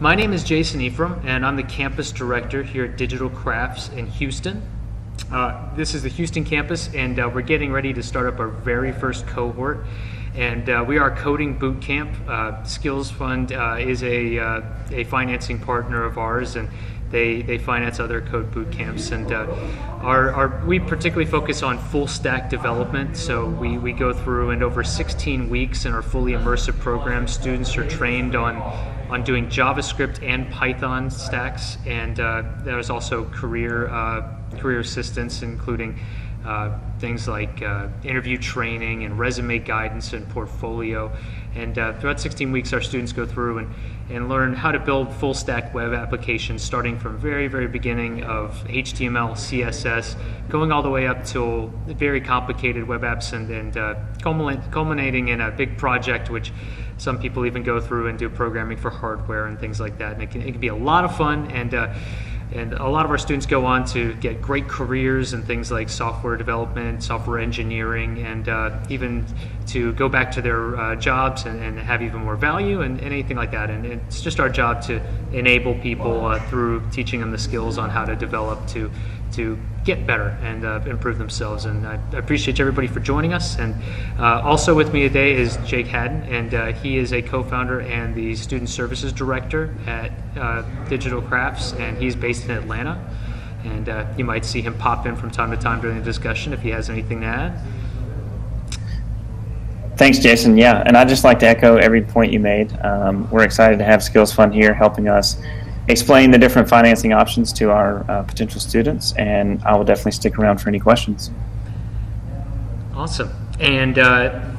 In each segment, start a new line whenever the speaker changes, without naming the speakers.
My name is Jason Ephraim, and I'm the campus director here at DigitalCrafts in Houston. This is the Houston campus, and we're getting ready to start up our very first cohort. And we are coding Bootcamp. Skills.fund is a financing partner of ours, and they finance other code bootcamps. And we particularly focus on full stack development. So we go through, and over 16 weeks in our fully immersive program, students are trained on doing JavaScript and Python stacks. And there's also career assistance, including things like interview training and resume guidance and portfolio. And throughout 16 weeks, our students go through and learn how to build full stack web applications, starting from very, very beginning of HTML, CSS, going all the way up to very complicated web apps, and culminating in a big project, which some people even go through and do programming for hardware and things like that. And it can be a lot of fun, and a lot of our students go on to get great careers in things like software development, software engineering, and even to go back to their jobs and have even more value and anything like that. And it's just our job to enable people through teaching them the skills on how to develop to get better and improve themselves. And I appreciate everybody for joining us. And also with me today is Jake Haddon, and he is a co-founder and the student services director at DigitalCrafts, and he's based in Atlanta. And you might see him pop in from time to time during the discussion if he has anything to add.
Thanks, Jason. Yeah, and I'd just like to echo every point you made. We're excited to have Skills Fund here helping us explain the different financing options to our potential students, and I will definitely stick around for any questions.
Awesome. And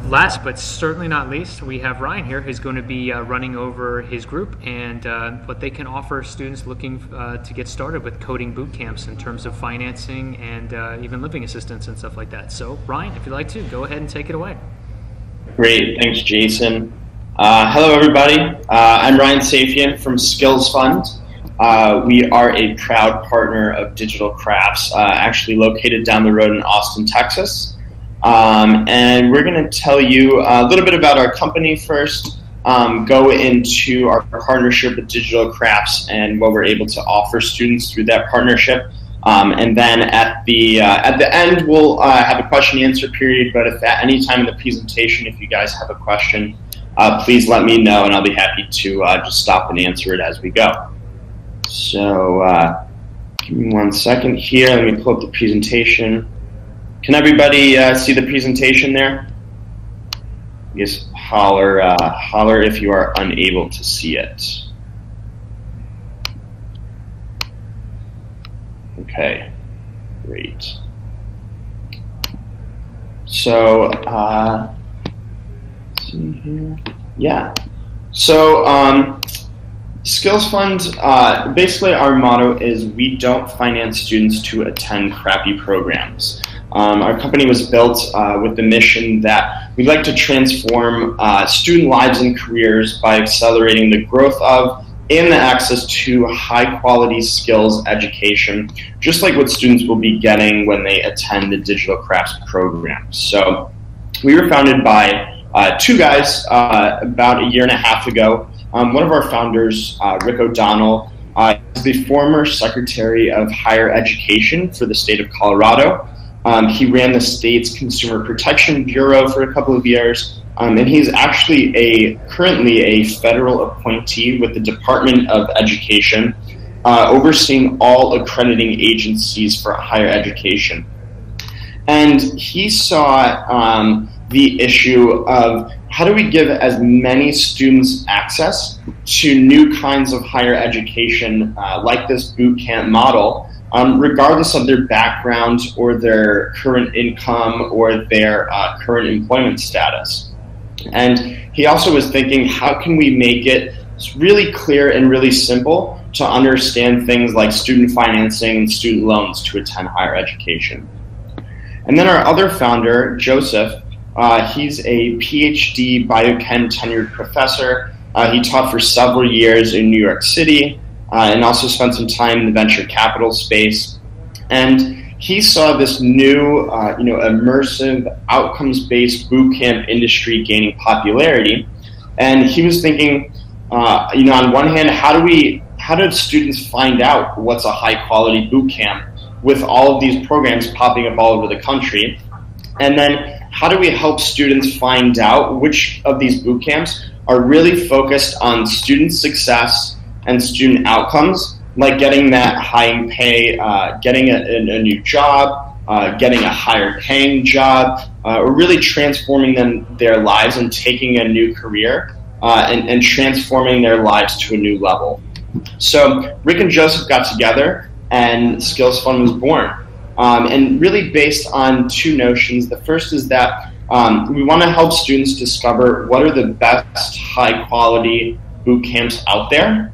last but certainly not least, we have Ryan here, who's going to be running over his group and what they can offer students looking to get started with coding boot camps in terms of financing and even living assistance and stuff like that. So Ryan, if you'd like to, go ahead and take it away.
Great, thanks Jason. Hello everybody, I'm Ryan Safian from Skills Fund. We are a proud partner of DigitalCrafts, actually located down the road in Austin, Texas. And we're going to tell you a little bit about our company first, go into our partnership with DigitalCrafts and what we're able to offer students through that partnership. And then at the end, we'll have a question and answer period, but if at any time in the presentation, if you guys have a question, please let me know and I'll be happy to just stop and answer it as we go. So give me 1 second here, let me pull up the presentation. Can everybody see the presentation there? Just holler if you are unable to see it. Okay, great. So, let's see here. Yeah. So, Skills Fund, basically our motto is we don't finance students to attend crappy programs. Our company was built with the mission that we'd like to transform student lives and careers by accelerating the growth of and the access to high-quality skills education, just like what students will be getting when they attend the DigitalCrafts program. So we were founded by two guys about 1.5 years ago. One of our founders, Rick O'Donnell, is the former Secretary of Higher Education for the state of Colorado. He ran the state's Consumer Protection Bureau for a couple of years. And he's actually currently a federal appointee with the Department of Education, overseeing all accrediting agencies for higher education. And he saw the issue of how do we give as many students access to new kinds of higher education like this boot camp model, regardless of their background or their current income or their current employment status. And he also was thinking, how can we make it really clear and really simple to understand things like student financing and student loans to attend higher education. And then our other founder, Joseph, he's a PhD biochem tenured professor. He taught for several years in New York City and also spent some time in the venture capital space. And he saw this new, immersive, outcomes-based bootcamp industry gaining popularity, and he was thinking, on one hand, how do students find out what's a high quality boot camp with all of these programs popping up all over the country? And then how do we help students find out which of these boot camps are really focused on student success and student outcomes, like getting that high pay, getting a new job, getting a higher paying job, or really transforming their lives and taking a new career and transforming their lives to a new level. So Rick and Joseph got together and Skills Fund was born. And really based on two notions. The first is that we want to help students discover what are the best high quality boot camps out there.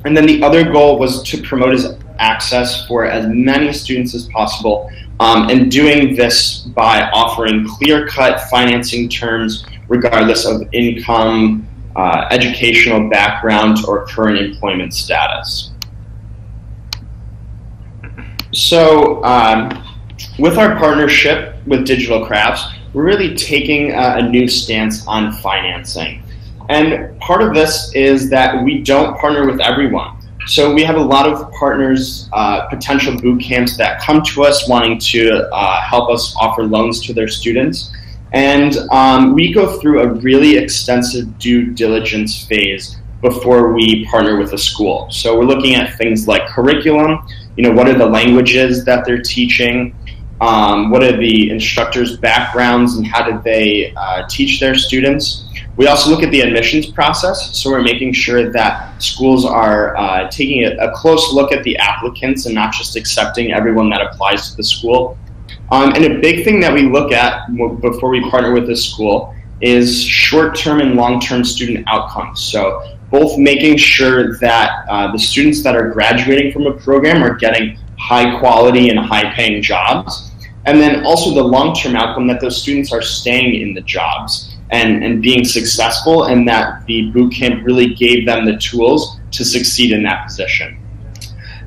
And then the other goal was to promote access for as many students as possible, and doing this by offering clear-cut financing terms regardless of income, educational background, or current employment status. So with our partnership with DigitalCrafts, we're really taking a new stance on financing. And part of this is that we don't partner with everyone. So we have a lot of partners, potential boot camps that come to us wanting to help us offer loans to their students. And we go through a really extensive due diligence phase before we partner with a school. So we're looking at things like curriculum, what are the languages that they're teaching, what are the instructors' backgrounds and how did they teach their students. We also look at the admissions process, so we're making sure that schools are taking a close look at the applicants and not just accepting everyone that applies to the school. And a big thing that we look at before we partner with a school is short-term and long-term student outcomes. So both making sure that the students that are graduating from a program are getting high quality and high paying jobs, and then also the long-term outcome that those students are staying in the jobs and being successful, and that the boot camp really gave them the tools to succeed in that position.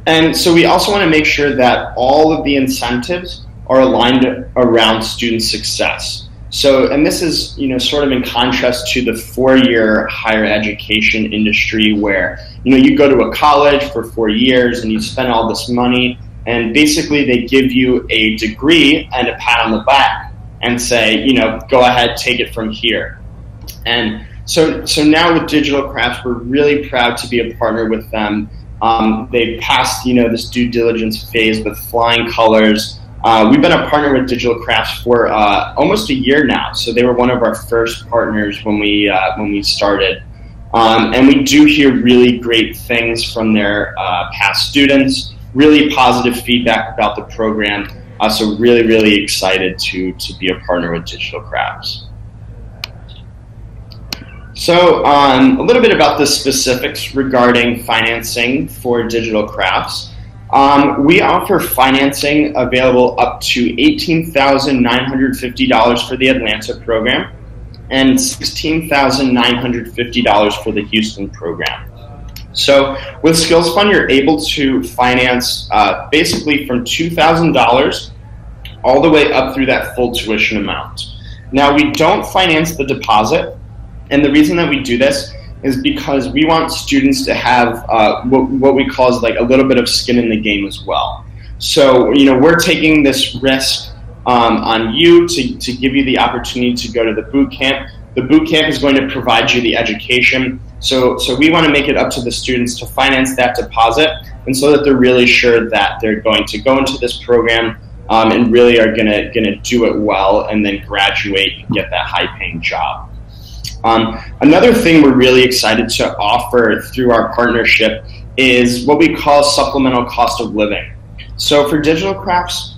And so we also want to make sure that all of the incentives are aligned around student success. So, and this is, sort of in contrast to the four-year higher education industry where, you go to a college for 4 years and you spend all this money, and basically they give you a degree and a pat on the back and say, go ahead, take it from here. And so now with DigitalCrafts, we're really proud to be a partner with them. They passed, this due diligence phase with flying colors. We've been a partner with DigitalCrafts for almost a year now. So they were one of our first partners when we started. And we do hear really great things from their past students, really positive feedback about the program. So really, really excited to be a partner with DigitalCrafts. So a little bit about the specifics regarding financing for DigitalCrafts. We offer financing available up to $18,950 for the Atlanta program and $16,950 for the Houston program. So with Skills Fund, you're able to finance basically from $2,000 all the way up through that full tuition amount. Now, we don't finance the deposit, and the reason that we do this is because we want students to have what we call is like a little bit of skin in the game as well. So, we're taking this risk on you to give you the opportunity to go to the boot camp. The boot camp is going to provide you the education. So we want to make it up to the students to finance that deposit, and so that they're really sure that they're going to go into this program and really are gonna do it well and then graduate and get that high-paying job. Another thing we're really excited to offer through our partnership is what we call supplemental cost of living. So for DigitalCrafts,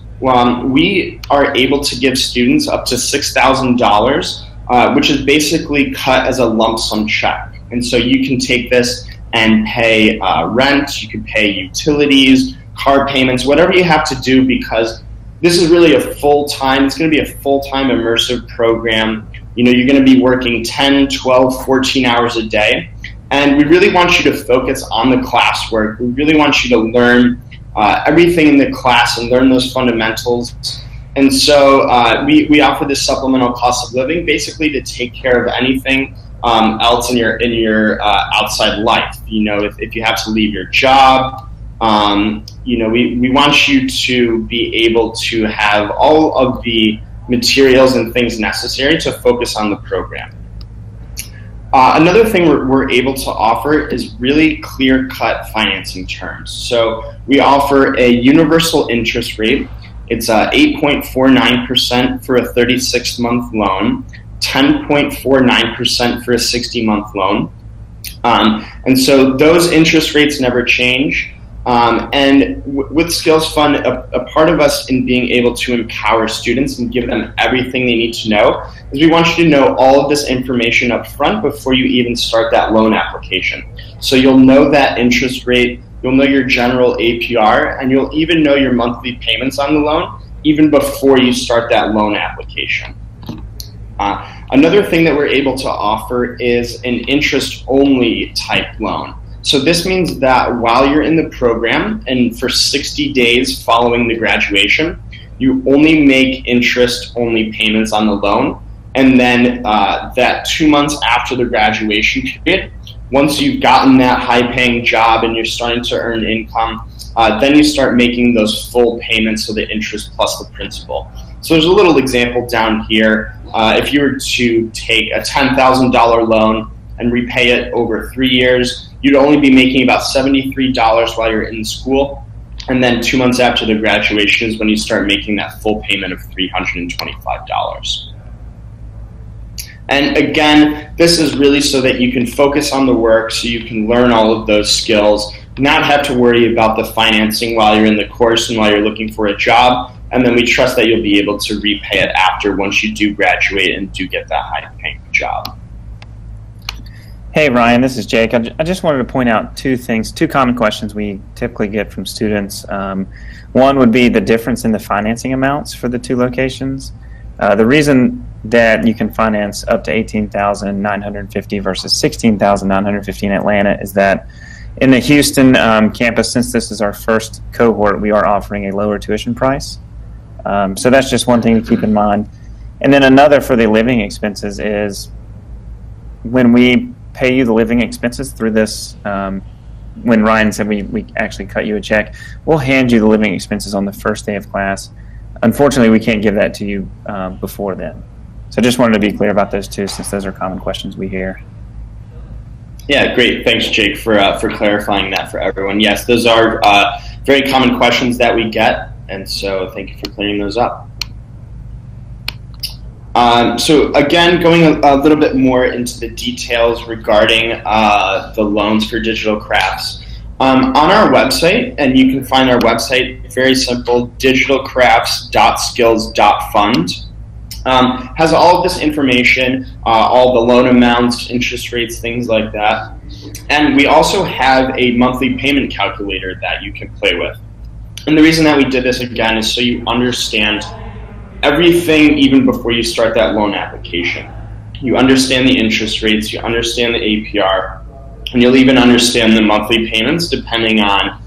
we are able to give students up to $6,000, which is basically cut as a lump sum check. And so you can take this and pay rent, you can pay utilities, car payments, whatever you have to do, because this is really a full-time, it's going to be a full-time immersive program. You're going to be working 10, 12, 14 hours a day. And we really want you to focus on the classwork. We really want you to learn everything in the class and learn those fundamentals. And so we offer this supplemental cost of living basically to take care of anything else in your outside life. You know, if you have to leave your job, you know, we want you to be able to have all of the materials and things necessary to focus on the program. Another thing we're able to offer is really clear-cut financing terms. So we offer a universal interest rate. It's 8.49% for a 36-month loan, 10.49% for a 60-month loan. And so those interest rates never change. And with Skills Fund, a part of us in being able to empower students and give them everything they need to know is we want you to know all of this information up front before you even start that loan application. So you'll know that interest rate, you'll know your general APR, and you'll even know your monthly payments on the loan even before you start that loan application. Another thing that we're able to offer is an interest-only type loan. So this means that while you're in the program and for 60 days following the graduation, you only make interest-only payments on the loan. And then that 2 months after the graduation period, once you've gotten that high-paying job and you're starting to earn income, then you start making those full payments, so the interest plus the principal. So there's a little example down here. If you were to take a $10,000 loan and repay it over 3 years, you'd only be making about $73 while you're in school. And then 2 months after the graduation is when you start making that full payment of $325. And again, this is really so that you can focus on the work, so you can learn all of those skills, not have to worry about the financing while you're in the course and while you're looking for a job. And then we trust that you'll be able to repay it after, once you do graduate and do get that high-paying job.
Hey Ryan, this is Jake. I just wanted to point out two things, two common questions we typically get from students. One would be the difference in the financing amounts for the two locations. The reason that you can finance up to $18,950 versus $16,950 in Atlanta is that in the Houston campus, since this is our first cohort, we are offering a lower tuition price. So that's just one thing to keep in mind. And then another for the living expenses is when we pay you the living expenses through this, when Ryan said we actually cut you a check, we'll hand you the living expenses on the first day of class. Unfortunately, we can't give that to you before then. So just wanted to be clear about those two, since those are common questions we hear.
Yeah, great. Thanks, Jake, for clarifying that for everyone. Yes, those are very common questions that we get, and so thank you for clearing those up. So again, going a little bit more into the details regarding the loans for DigitalCrafts. On our website, and you can find our website, very simple, DigitalCrafts.skills.fund, has all of this information, all the loan amounts, interest rates, things like that. And we also have a monthly payment calculator that you can play with. And the reason that we did this, again, is so you understand everything even before you start that loan application. You understand the interest rates, you understand the APR, and you'll even understand the monthly payments depending on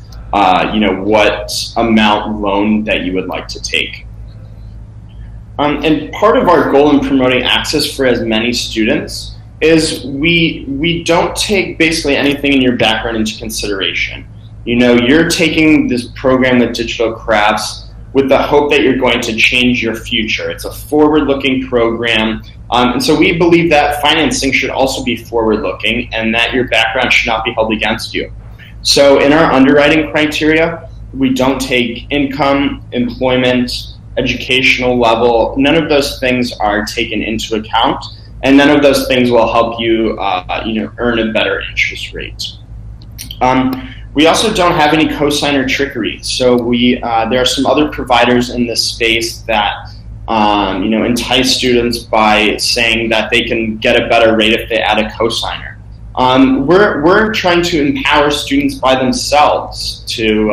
what amount loan that you would like to take. And part of our goal in promoting access for as many students is we don't take basically anything in your background into consideration. You know, you're taking this program with DigitalCrafts with the hope that you're going to change your future. It's a forward-looking program, and so we believe that financing should also be forward-looking and that your background should not be held against you. So in our underwriting criteria, we don't take income, employment, educational level. None of those things are taken into account, and none of those things will help you, earn a better interest rate. We also don't have any cosigner trickery. So there are some other providers in this space that entice students by saying that they can get a better rate if they add a cosigner. We're trying to empower students by themselves to,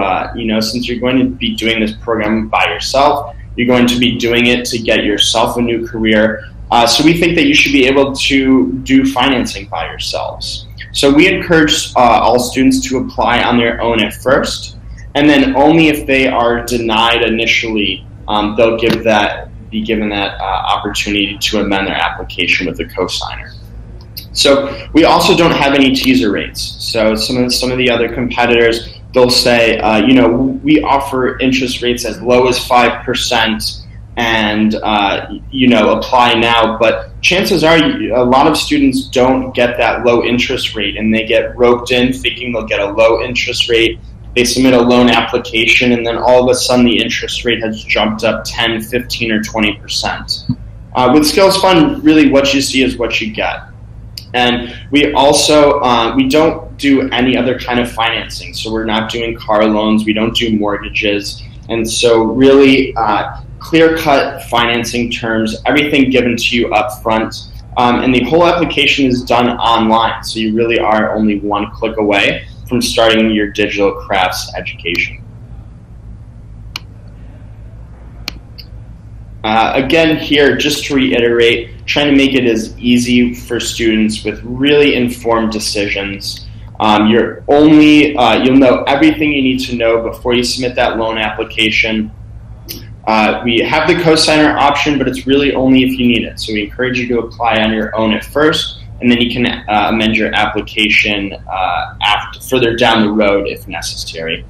since you're going to be doing this program by yourself, you're going to be doing it to get yourself a new career. So we think that you should be able to do financing by yourselves. So we encourage all students to apply on their own at first, and then only if they are denied initially, they'll be given that opportunity to amend their application with a cosigner. So we also don't have any teaser rates. So some of the other competitors, they'll say, you know, we offer interest rates as low as 5%, and you know, apply now. But chances are a lot of students don't get that low interest rate, and they get roped in thinking they'll get a low interest rate. They submit a loan application, and then all of a sudden the interest rate has jumped up 10, 15, or 20%. With Skills Fund, really what you see is what you get. And we also, we don't do any other kind of financing. So we're not doing car loans, we don't do mortgages. And so really clear-cut financing terms, everything given to you up front. And the whole application is done online. So you really are only one click away from starting your digital crafts education. Again here, just to reiterate, trying to make it as easy for students with really informed decisions. You'll know everything you need to know before you submit that loan application. We have the cosigner option, but it's really only if you need it. So we encourage you to apply on your own at first, and then you can amend your application further down the road if necessary.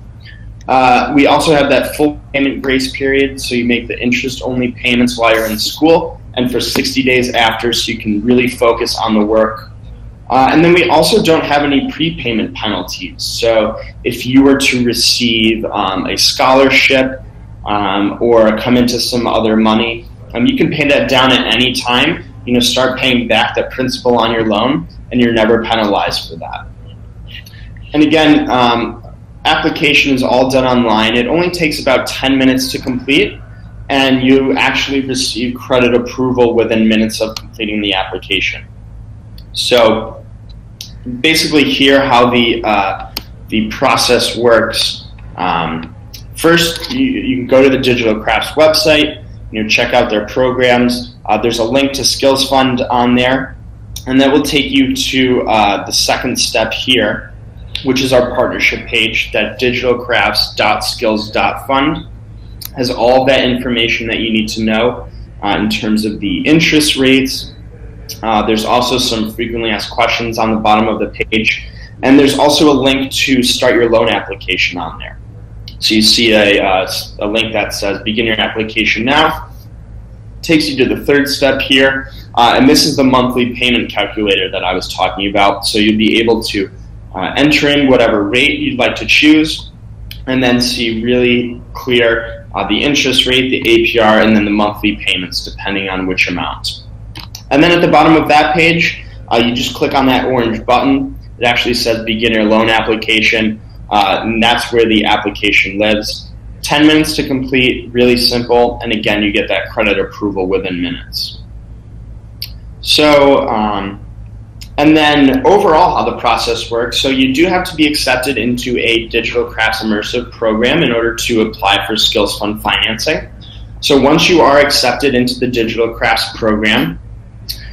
We also have that full payment grace period, so you make the interest-only payments while you're in school, and for 60 days after, so you can really focus on the work. And then we also don't have any prepayment penalties. So if you were to receive a scholarship or come into some other money, you can pay that down at any time. You know, start paying back the principal on your loan, and you're never penalized for that. And again, application is all done online. It only takes about 10 minutes to complete, and you actually receive credit approval within minutes of completing the application. So basically here how the process works. First, you can go to the DigitalCrafts website, check out their programs. There's a link to Skills Fund on there, and that will take you to the second step here, which is our partnership page, that digitalcrafts.skills.fund. Has all that information that you need to know in terms of the interest rates. There's also some frequently asked questions on the bottom of the page, and there's also a link to start your loan application on there. So you see a link that says begin your application now. Takes you to the third step here, and this is the monthly payment calculator that I was talking about. So you'll be able to enter in whatever rate you'd like to choose, and then see really clear the interest rate, the APR, and then the monthly payments depending on which amount. And then at the bottom of that page, you just click on that orange button. It actually says begin your loan application, and that's where the application lives. 10 minutes to complete, really simple, and again, you get that credit approval within minutes. So, and then overall how the process works, so you do have to be accepted into a DigitalCrafts immersive program in order to apply for Skills Fund financing. So once you are accepted into the DigitalCrafts program,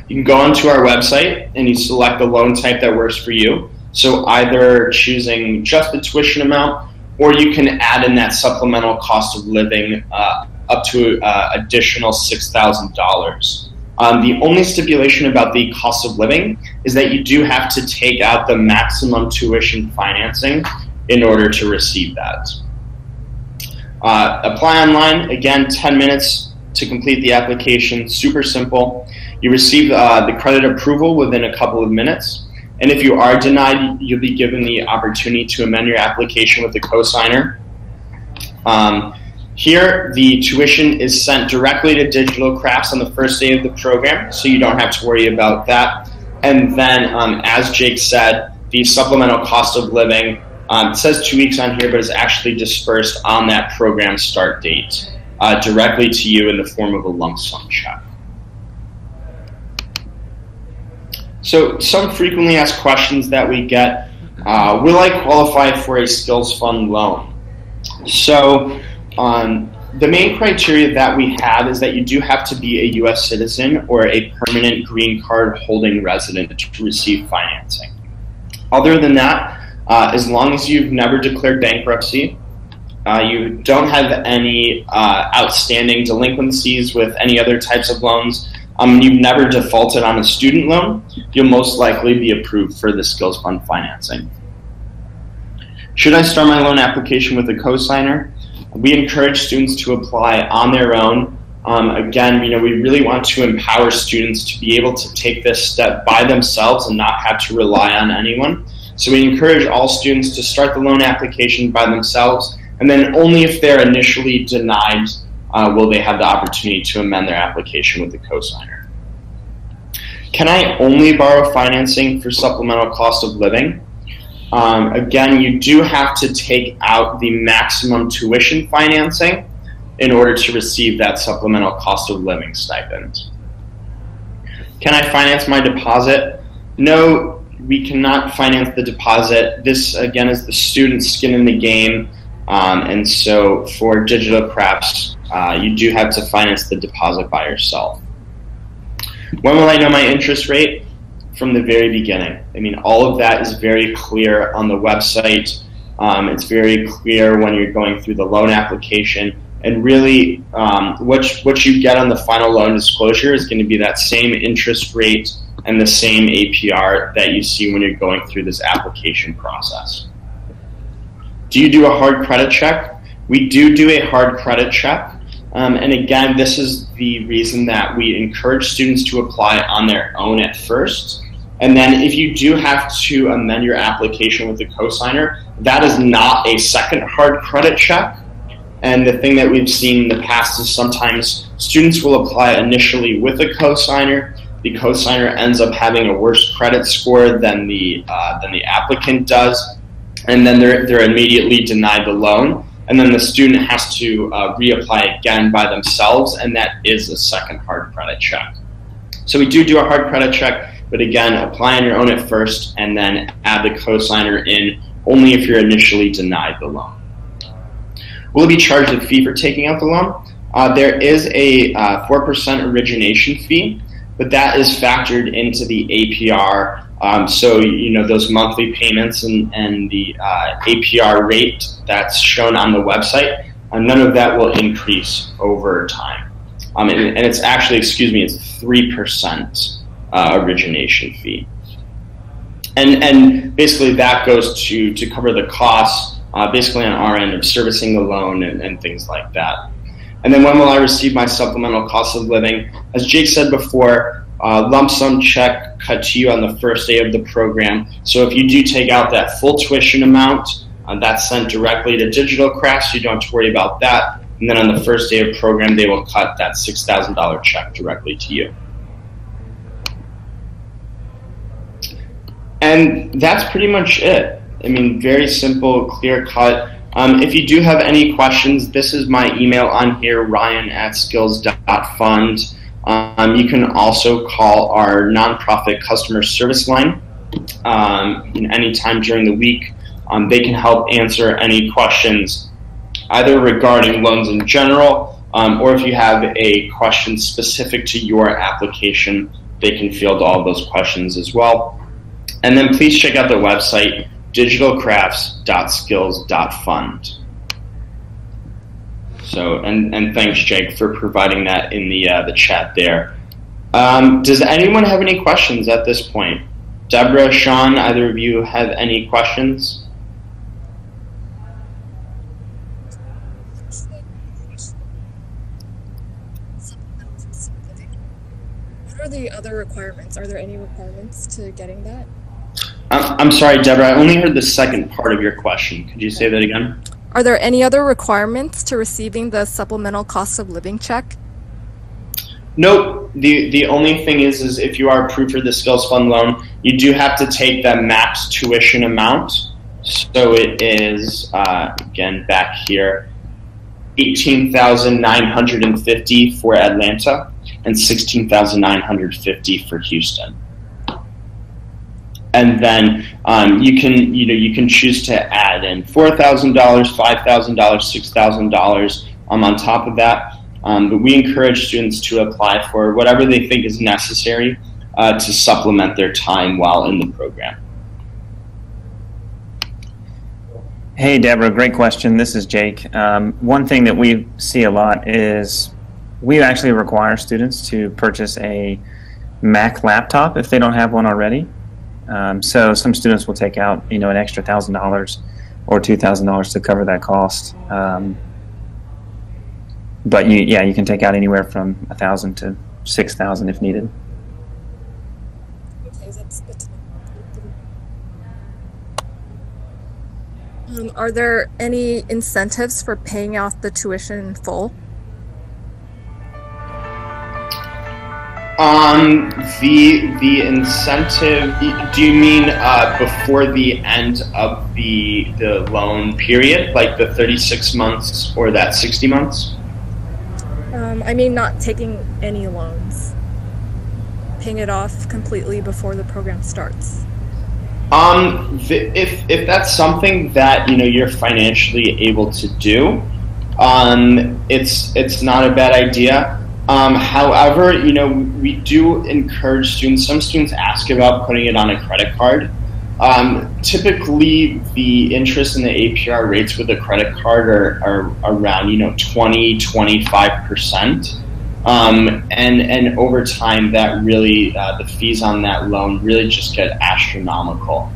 you can go onto our website and you select the loan type that works for you. So either choosing just the tuition amount, or you can add in that supplemental cost of living up to additional $6,000. The only stipulation about the cost of living is that you do have to take out the maximum tuition financing in order to receive that. Apply online, again, 10 minutes to complete the application, super simple. You receive the credit approval within a couple of minutes, and if you are denied, you'll be given the opportunity to amend your application with the cosigner. Here, the tuition is sent directly to DigitalCrafts on the first day of the program, so you don't have to worry about that. And then, as Jake said, the supplemental cost of living, it says 2 weeks on here, but it's actually dispersed on that program start date directly to you in the form of a lump sum check. So some frequently asked questions that we get, will I qualify for a Skills Fund loan? So, the main criteria that we have is that you do have to be a U.S. citizen or a permanent green card holding resident to receive financing. Other than that, as long as you've never declared bankruptcy, you don't have any outstanding delinquencies with any other types of loans, You've never defaulted on a student loan, you'll most likely be approved for the Skills Fund financing. Should I start my loan application with a cosigner? We encourage students to apply on their own. Again, we really want to empower students to be able to take this step by themselves and not have to rely on anyone. So we encourage all students to start the loan application by themselves, and then only if they're initially denied will they have the opportunity to amend their application with a cosigner. Can I only borrow financing for supplemental cost of living? Again, you do have to take out the maximum tuition financing in order to receive that supplemental cost of living stipend. Can I finance my deposit? No, we cannot finance the deposit. This, again, is the student's skin in the game. And so for DigitalCrafts, you do have to finance the deposit by yourself. When will I know my interest rate? From the very beginning. All of that is very clear on the website. It's very clear when you're going through the loan application. And really, what you get on the final loan disclosure is going to be that same interest rate and the same APR that you see when you're going through this application process. Do you do a hard credit check? We do a hard credit check. And again, this is the reason that we encourage students to apply on their own at first. And then if you do have to amend your application with a cosigner, that is not a second hard credit check. And the thing that we've seen in the past is sometimes students will apply initially with a cosigner. The cosigner ends up having a worse credit score than the applicant does, and then they're immediately denied the loan. And then the student has to reapply again by themselves, and that is a second hard credit check. So we do a hard credit check. But again, apply on your own at first and then add the cosigner in only if you're initially denied the loan. Will it be charged a fee for taking out the loan? There is a 4% origination fee, but that is factored into the APR. So those monthly payments and the APR rate that's shown on the website, none of that will increase over time. And it's actually, it's 3%. Origination fee. And basically that goes to cover the costs basically on our end of servicing the loan and things like that. And then when will I receive my supplemental cost of living? As Jake said before, lump sum check cut to you on the first day of the program. So if you do take out that full tuition amount, that's sent directly to DigitalCrafts. You don't have to worry about that. And then on the first day of program, they will cut that $6,000 check directly to you. And that's pretty much it. Very simple, clear cut. If you do have any questions, this is my email on here, ryan@skills.fund. You can also call our nonprofit customer service line anytime during the week. They can help answer any questions, either regarding loans in general, or if you have a question specific to your application, they can field all of those questions as well. And then please check out the website, digitalcrafts.skills.fund. So, and thanks, Jake, for providing that in the chat there. Does anyone have any questions at this point? Deborah, Sean, either of you have any questions?
What are the other requirements? Are there any requirements to getting that?
I'm sorry, Deborah, I only heard the second part of your question. Could you say that again?
Are there any other requirements to receiving the supplemental cost of living check?
Nope. The only thing is if you are approved for the Skills Fund loan, you do have to take the max tuition amount. So it is, again, back here, $18,950 for Atlanta and $16,950 for Houston. And then you can choose to add in $4,000, $5,000, $6,000 on top of that. But we encourage students to apply for whatever they think is necessary to supplement their time while in the program.
Hey, Deborah, great question. This is Jake. One thing that we see a lot is we actually require students to purchase a Mac laptop if they don't have one already. So some students will take out, an extra $1,000 or $2,000 to cover that cost. But you can take out anywhere from $1,000 to $6,000 if needed.
Okay, that's good to know. Are there any incentives for paying off the tuition in full?
The incentive, do you mean before the end of the loan period, like the 36 months or that 60 months?
I mean not taking any loans. Paying it off completely before the program starts.
If that's something that you're financially able to do, it's not a bad idea. However, we do encourage students. Some students ask about putting it on a credit card. Typically, the interest and the APR rates with a credit card are around 20-25%, and over time, that really the fees on that loan really just get astronomical.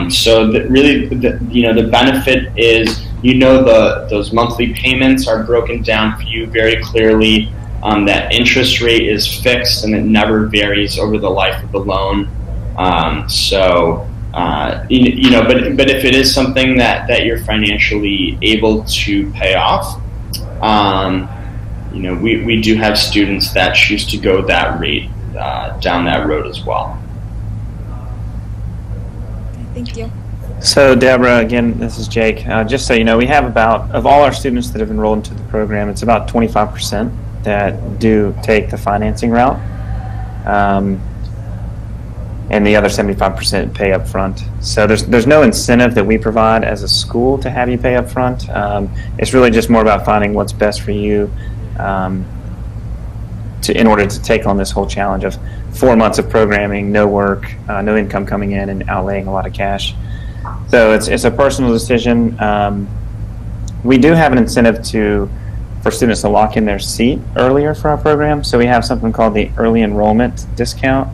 So the benefit is those monthly payments are broken down for you very clearly. That interest rate is fixed and it never varies over the life of the loan. But if it is something that you're financially able to pay off, we do have students that choose to go that rate down that road as well.
Thank you.
So Deborah, again, this is Jake. Just so you know, we have of all our students that have enrolled into the program, it's about 25% that do take the financing route, and the other 75% pay up front. So there's no incentive that we provide as a school to have you pay up front. It's really just more about finding what's best for you in order to take on this whole challenge of 4 months of programming, no work, no income coming in, and outlaying a lot of cash. So it's a personal decision. We do have an incentive for students to lock in their seat earlier for our program. So we have something called the early enrollment discount.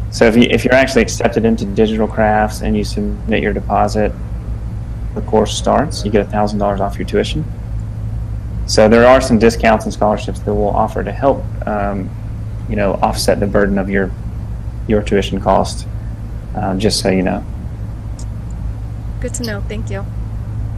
So if you're actually accepted into DigitalCrafts and you submit your deposit, the course starts, you get $1,000 off your tuition. So there are some discounts and scholarships that we'll offer to help offset the burden of your tuition cost, just so you know.
Good to know. Thank you.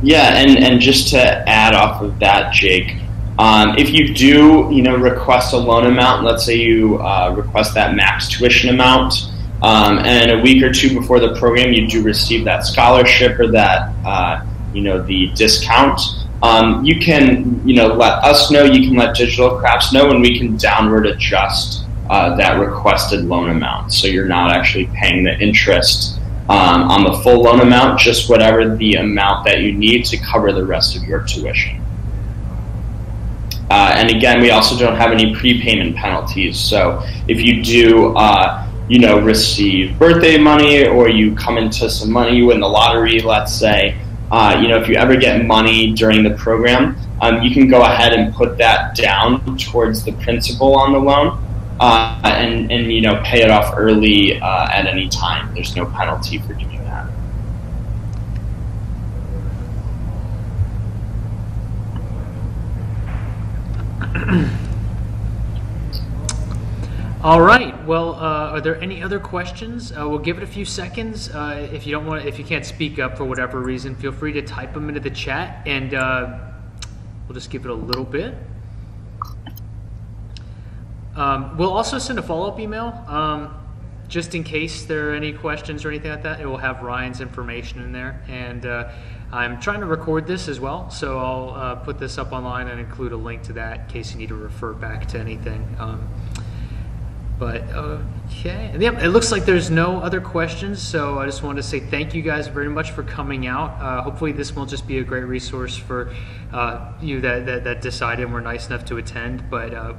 Yeah, and just to add off of that, Jake, if you do, request a loan amount, let's say you request that max tuition amount, and a week or two before the program, you do receive that scholarship or that, the discount. You can, let us know. You can let DigitalCrafts know, and we can downward adjust that requested loan amount. So you're not actually paying the interest on the full loan amount, just whatever the amount that you need to cover the rest of your tuition. And again, we also don't have any prepayment penalties. So if you do, receive birthday money, or you come into some money, you win the lottery, let's say, if you ever get money during the program, you can go ahead and put that down towards the principal on the loan, and pay it off early at any time. There's no penalty for doing that.
All right. Well, are there any other questions? We'll give it a few seconds. If you can't speak up for whatever reason, feel free to type them into the chat, and we'll just give it a little bit. We'll also send a follow-up email, just in case there are any questions or anything like that. It will have Ryan's information in there, and I'm trying to record this as well, so I'll put this up online and include a link to that in case you need to refer back to anything. But okay, and yeah, it looks like there's no other questions, so I just wanted to say thank you guys very much for coming out. Hopefully this will just be a great resource for you that decided and were nice enough to attend, but a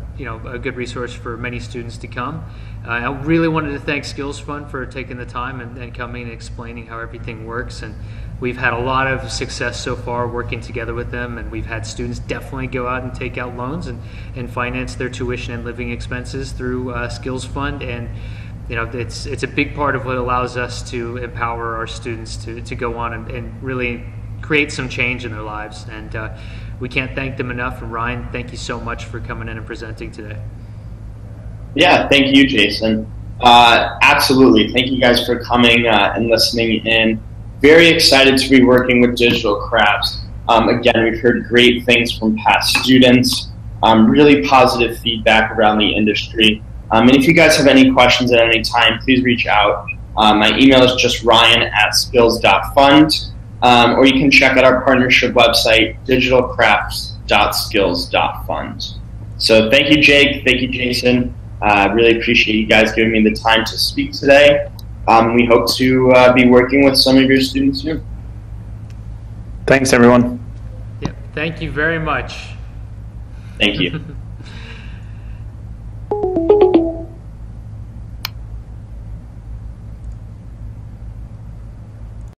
good resource for many students to come. I really wanted to thank Skills Fund for taking the time and coming and explaining how everything works. And we've had a lot of success so far working together with them, and we've had students definitely go out and take out loans and finance their tuition and living expenses through Skills Fund. And it's a big part of what allows us to empower our students to go on and really create some change in their lives. And we can't thank them enough. And Ryan, thank you so much for coming in and presenting today.
Yeah, thank you, Jason. Absolutely. Thank you guys for coming and listening in. Very excited to be working with DigitalCrafts. Again, we've heard great things from past students, really positive feedback around the industry. And if you guys have any questions at any time, please reach out. My email is just ryan@skills.fund, or you can check out our partnership website, digitalcrafts.skills.fund. So thank you, Jake. Thank you, Jason. Really appreciate you guys giving me the time to speak today. We hope to be working with some of your students soon.
Thanks, everyone.
Yeah, thank you very much.
Thank you.